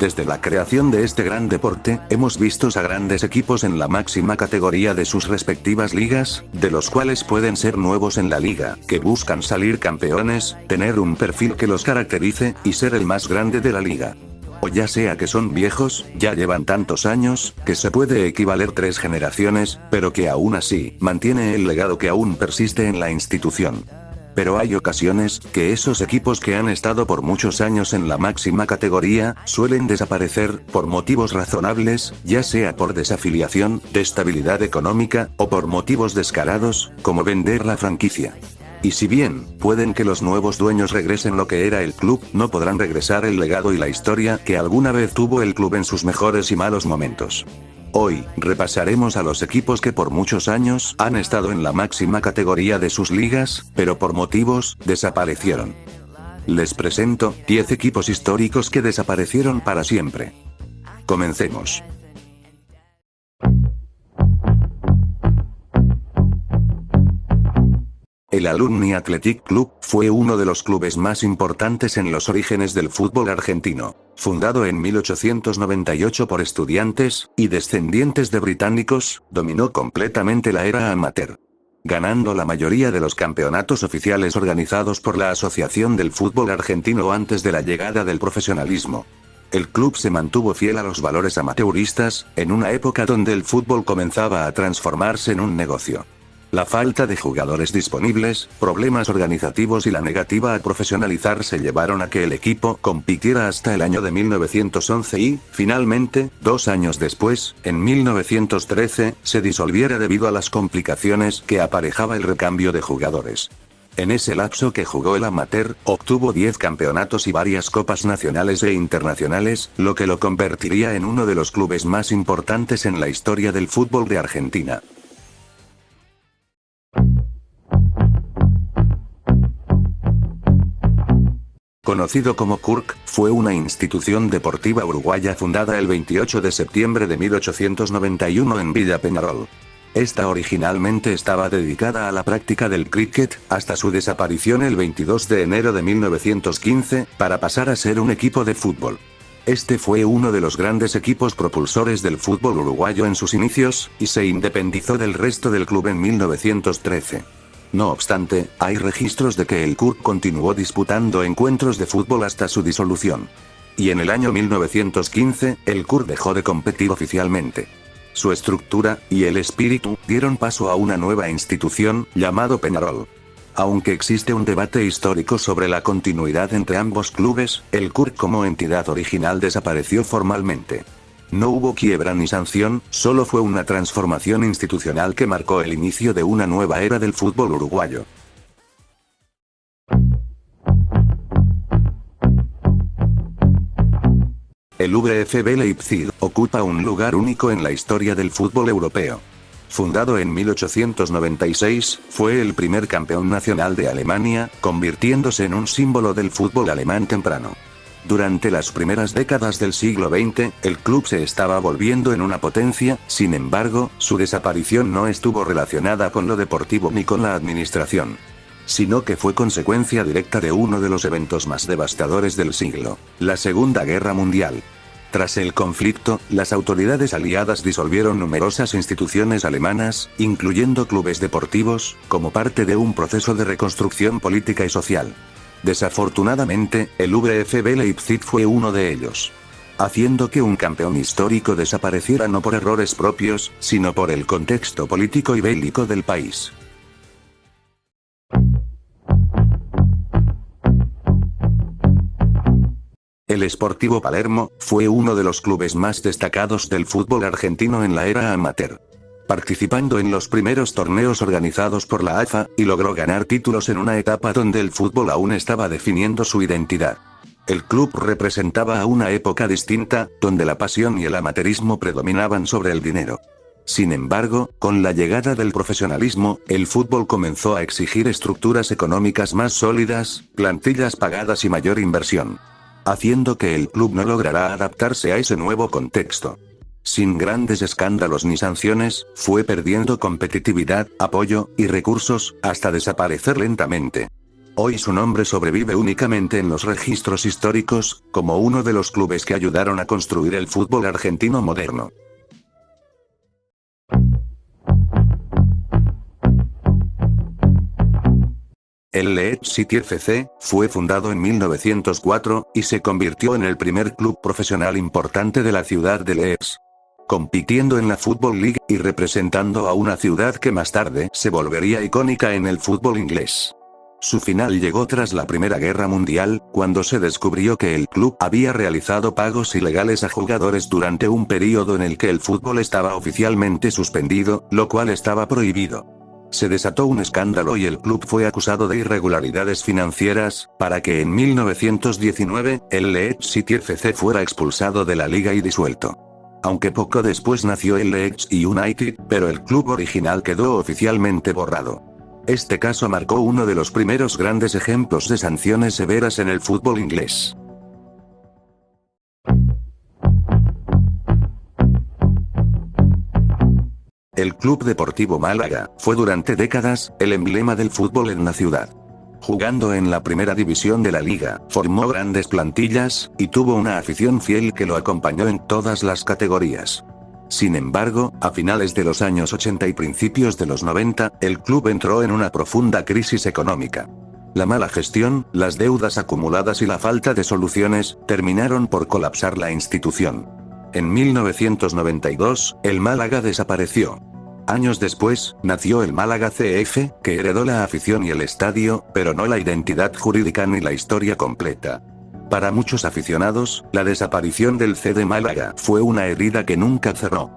Desde la creación de este gran deporte, hemos visto a grandes equipos en la máxima categoría de sus respectivas ligas, de los cuales pueden ser nuevos en la liga, que buscan salir campeones, tener un perfil que los caracterice, y ser el más grande de la liga. O ya sea que son viejos, ya llevan tantos años, que se puede equivaler 3 generaciones, pero que aún así, mantiene el legado que aún persiste en la institución. Pero hay ocasiones, que esos equipos que han estado por muchos años en la máxima categoría, suelen desaparecer, por motivos razonables, ya sea por desafiliación, destabilidad económica, o por motivos descarados, como vender la franquicia. Y si bien, pueden que los nuevos dueños regresen lo que era el club, no podrán regresar el legado y la historia que alguna vez tuvo el club en sus mejores y malos momentos. Hoy, repasaremos a los equipos que por muchos años han estado en la máxima categoría de sus ligas, pero por motivos, desaparecieron. Les presento, 10 equipos históricos que desaparecieron para siempre. Comencemos. El Alumni Athletic Club fue uno de los clubes más importantes en los orígenes del fútbol argentino. Fundado en 1898 por estudiantes y descendientes de británicos, dominó completamente la era amateur, ganando la mayoría de los campeonatos oficiales organizados por la Asociación del Fútbol Argentino antes de la llegada del profesionalismo. El club se mantuvo fiel a los valores amateuristas, en una época donde el fútbol comenzaba a transformarse en un negocio. La falta de jugadores disponibles, problemas organizativos y la negativa a profesionalizarse llevaron a que el equipo compitiera hasta el año de 1911 y, finalmente, 2 años después, en 1913, se disolviera debido a las complicaciones que aparejaba el recambio de jugadores. En ese lapso que jugó el amateur, obtuvo 10 campeonatos y varias copas nacionales e internacionales, lo que lo convertiría en uno de los clubes más importantes en la historia del fútbol de Argentina. Conocido como KURK, fue una institución deportiva uruguaya fundada el 28 de septiembre de 1891 en Villa Peñarol. Esta originalmente estaba dedicada a la práctica del cricket, hasta su desaparición el 22 de enero de 1915, para pasar a ser un equipo de fútbol. Este fue uno de los grandes equipos propulsores del fútbol uruguayo en sus inicios, y se independizó del resto del club en 1913. No obstante, hay registros de que el KURK continuó disputando encuentros de fútbol hasta su disolución. Y en el año 1915, el KURK dejó de competir oficialmente. Su estructura, y el espíritu, dieron paso a una nueva institución, llamado Peñarol. Aunque existe un debate histórico sobre la continuidad entre ambos clubes, el KURK como entidad original desapareció formalmente. No hubo quiebra ni sanción, solo fue una transformación institucional que marcó el inicio de una nueva era del fútbol uruguayo. El VfB Leipzig ocupa un lugar único en la historia del fútbol europeo. Fundado en 1896, fue el primer campeón nacional de Alemania, convirtiéndose en un símbolo del fútbol alemán temprano. Durante las primeras décadas del siglo XX, el club se estaba volviendo en una potencia, sin embargo, su desaparición no estuvo relacionada con lo deportivo ni con la administración, sino que fue consecuencia directa de uno de los eventos más devastadores del siglo, la Segunda Guerra Mundial. Tras el conflicto, las autoridades aliadas disolvieron numerosas instituciones alemanas, incluyendo clubes deportivos, como parte de un proceso de reconstrucción política y social. Desafortunadamente, el VfB Leipzig fue uno de ellos, haciendo que un campeón histórico desapareciera no por errores propios, sino por el contexto político y bélico del país. El Sportivo Palermo fue uno de los clubes más destacados del fútbol argentino en la era amateur, participando en los primeros torneos organizados por la AFA, y logró ganar títulos en una etapa donde el fútbol aún estaba definiendo su identidad. El club representaba a una época distinta, donde la pasión y el amateurismo predominaban sobre el dinero. Sin embargo, con la llegada del profesionalismo, el fútbol comenzó a exigir estructuras económicas más sólidas, plantillas pagadas y mayor inversión, haciendo que el club no lograra adaptarse a ese nuevo contexto. Sin grandes escándalos ni sanciones, fue perdiendo competitividad, apoyo y recursos, hasta desaparecer lentamente. Hoy su nombre sobrevive únicamente en los registros históricos, como uno de los clubes que ayudaron a construir el fútbol argentino moderno. El Leeds City FC fue fundado en 1904, y se convirtió en el primer club profesional importante de la ciudad de Leeds, compitiendo en la Football League, y representando a una ciudad que más tarde se volvería icónica en el fútbol inglés. Su final llegó tras la Primera Guerra Mundial, cuando se descubrió que el club había realizado pagos ilegales a jugadores durante un período en el que el fútbol estaba oficialmente suspendido, lo cual estaba prohibido. Se desató un escándalo y el club fue acusado de irregularidades financieras, para que en 1919, el Leeds City FC fuera expulsado de la liga y disuelto. Aunque poco después nació el Leeds United, pero el club original quedó oficialmente borrado. Este caso marcó uno de los primeros grandes ejemplos de sanciones severas en el fútbol inglés. El Club Deportivo Málaga fue durante décadas el emblema del fútbol en la ciudad. Jugando en la primera división de la liga, formó grandes plantillas, y tuvo una afición fiel que lo acompañó en todas las categorías. Sin embargo, a finales de los años 80 y principios de los 90, el club entró en una profunda crisis económica. La mala gestión, las deudas acumuladas y la falta de soluciones, terminaron por colapsar la institución. En 1992, el Málaga desapareció. Años después, nació el Málaga CF, que heredó la afición y el estadio, pero no la identidad jurídica ni la historia completa. Para muchos aficionados, la desaparición del CD Málaga fue una herida que nunca cerró.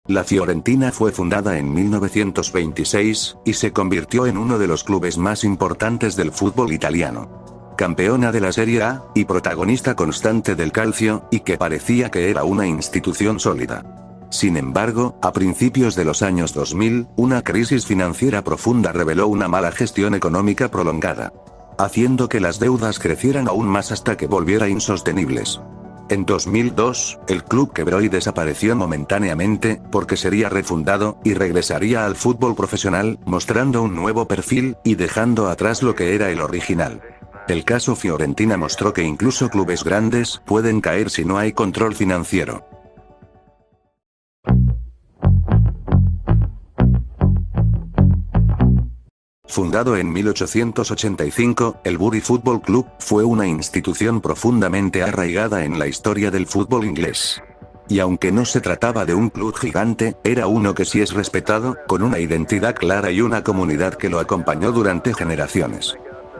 La Fiorentina fue fundada en 1926, y se convirtió en uno de los clubes más importantes del fútbol italiano. Campeona de la Serie A, y protagonista constante del Calcio, y que parecía que era una institución sólida. Sin embargo, a principios de los años 2000, una crisis financiera profunda reveló una mala gestión económica prolongada, haciendo que las deudas crecieran aún más hasta que volviera insostenibles. En 2002, el club quebró y desapareció momentáneamente, porque sería refundado, y regresaría al fútbol profesional, mostrando un nuevo perfil, y dejando atrás lo que era el original. El caso Fiorentina mostró que incluso clubes grandes pueden caer si no hay control financiero. Fundado en 1885, el Bury Football Club fue una institución profundamente arraigada en la historia del fútbol inglés. Y aunque no se trataba de un club gigante, era uno que sí es respetado, con una identidad clara y una comunidad que lo acompañó durante generaciones.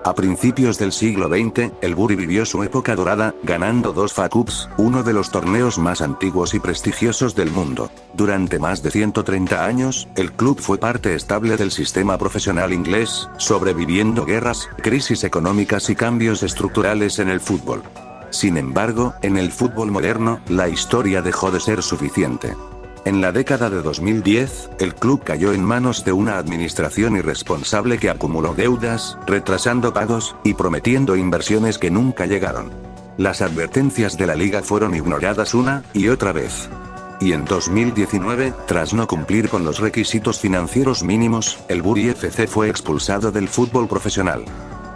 A principios del siglo XX, el Bury vivió su época dorada, ganando 2 FA Cups, uno de los torneos más antiguos y prestigiosos del mundo. Durante más de 130 años, el club fue parte estable del sistema profesional inglés, sobreviviendo guerras, crisis económicas y cambios estructurales en el fútbol. Sin embargo, en el fútbol moderno, la historia dejó de ser suficiente. En la década de 2010, el club cayó en manos de una administración irresponsable que acumuló deudas, retrasando pagos, y prometiendo inversiones que nunca llegaron. Las advertencias de la liga fueron ignoradas una y otra vez. Y en 2019, tras no cumplir con los requisitos financieros mínimos, el Bury FC fue expulsado del fútbol profesional.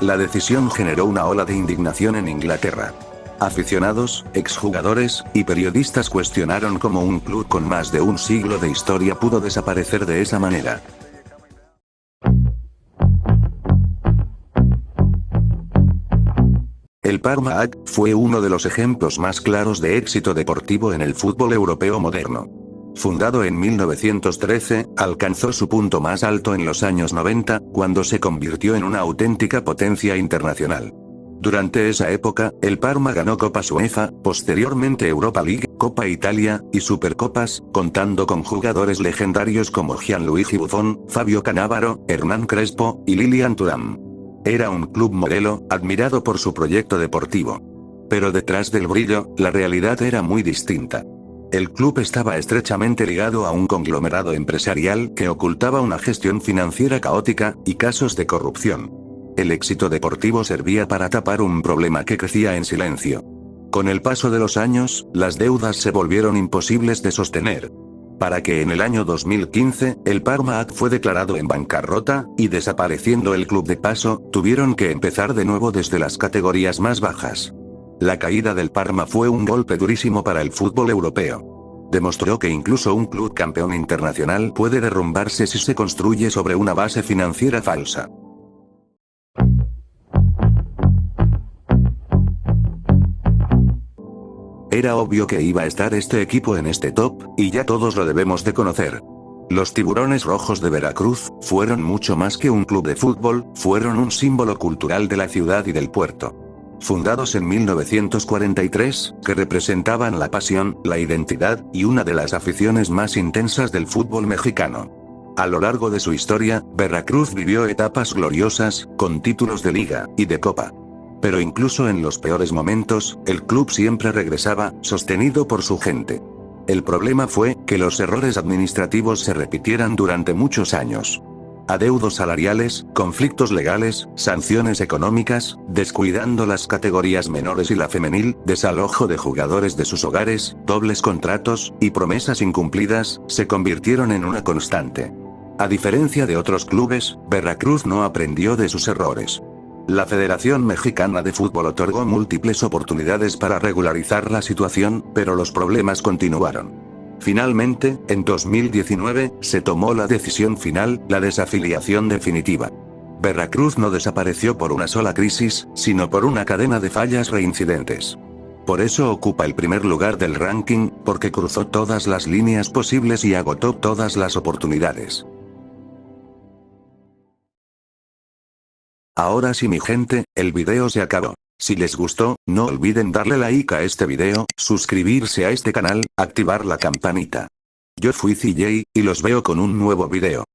La decisión generó una ola de indignación en Inglaterra. Aficionados, exjugadores, y periodistas cuestionaron cómo un club con más de un siglo de historia pudo desaparecer de esa manera. El Parma AC fue uno de los ejemplos más claros de éxito deportivo en el fútbol europeo moderno. Fundado en 1913, alcanzó su punto más alto en los años 90, cuando se convirtió en una auténtica potencia internacional. Durante esa época, el Parma ganó Copas UEFA, posteriormente Europa League, Copa Italia, y Supercopas, contando con jugadores legendarios como Gianluigi Buffon, Fabio Cannavaro, Hernán Crespo, y Lilian Thuram. Era un club modelo, admirado por su proyecto deportivo. Pero detrás del brillo, la realidad era muy distinta. El club estaba estrechamente ligado a un conglomerado empresarial que ocultaba una gestión financiera caótica, y casos de corrupción. El éxito deportivo servía para tapar un problema que crecía en silencio. Con el paso de los años, las deudas se volvieron imposibles de sostener. para que en el año 2015, el Parma AC fue declarado en bancarrota, y desapareciendo el club de paso, tuvieron que empezar de nuevo desde las categorías más bajas. La caída del Parma fue un golpe durísimo para el fútbol europeo. Demostró que incluso un club campeón internacional puede derrumbarse si se construye sobre una base financiera falsa. Era obvio que iba a estar este equipo en este top, y ya todos lo debemos de conocer. Los Tiburones Rojos de Veracruz fueron mucho más que un club de fútbol, fueron un símbolo cultural de la ciudad y del puerto. Fundados en 1943, que representaban la pasión, la identidad, y una de las aficiones más intensas del fútbol mexicano. A lo largo de su historia, Veracruz vivió etapas gloriosas, con títulos de liga y de copa. Pero incluso en los peores momentos, el club siempre regresaba, sostenido por su gente. El problema fue que los errores administrativos se repitieran durante muchos años. Adeudos salariales, conflictos legales, sanciones económicas, descuidando las categorías menores y la femenil, desalojo de jugadores de sus hogares, dobles contratos, y promesas incumplidas, se convirtieron en una constante. A diferencia de otros clubes, Veracruz no aprendió de sus errores. La Federación Mexicana de Fútbol otorgó múltiples oportunidades para regularizar la situación, pero los problemas continuaron. Finalmente, en 2019, se tomó la decisión final, la desafiliación definitiva. Veracruz no desapareció por una sola crisis, sino por una cadena de fallas reincidentes. Por eso ocupa el primer lugar del ranking, porque cruzó todas las líneas posibles y agotó todas las oportunidades. Ahora sí mi gente, el video se acabó. Si les gustó, no olviden darle like a este video, suscribirse a este canal, activar la campanita. Yo fui CJ, y los veo con un nuevo video.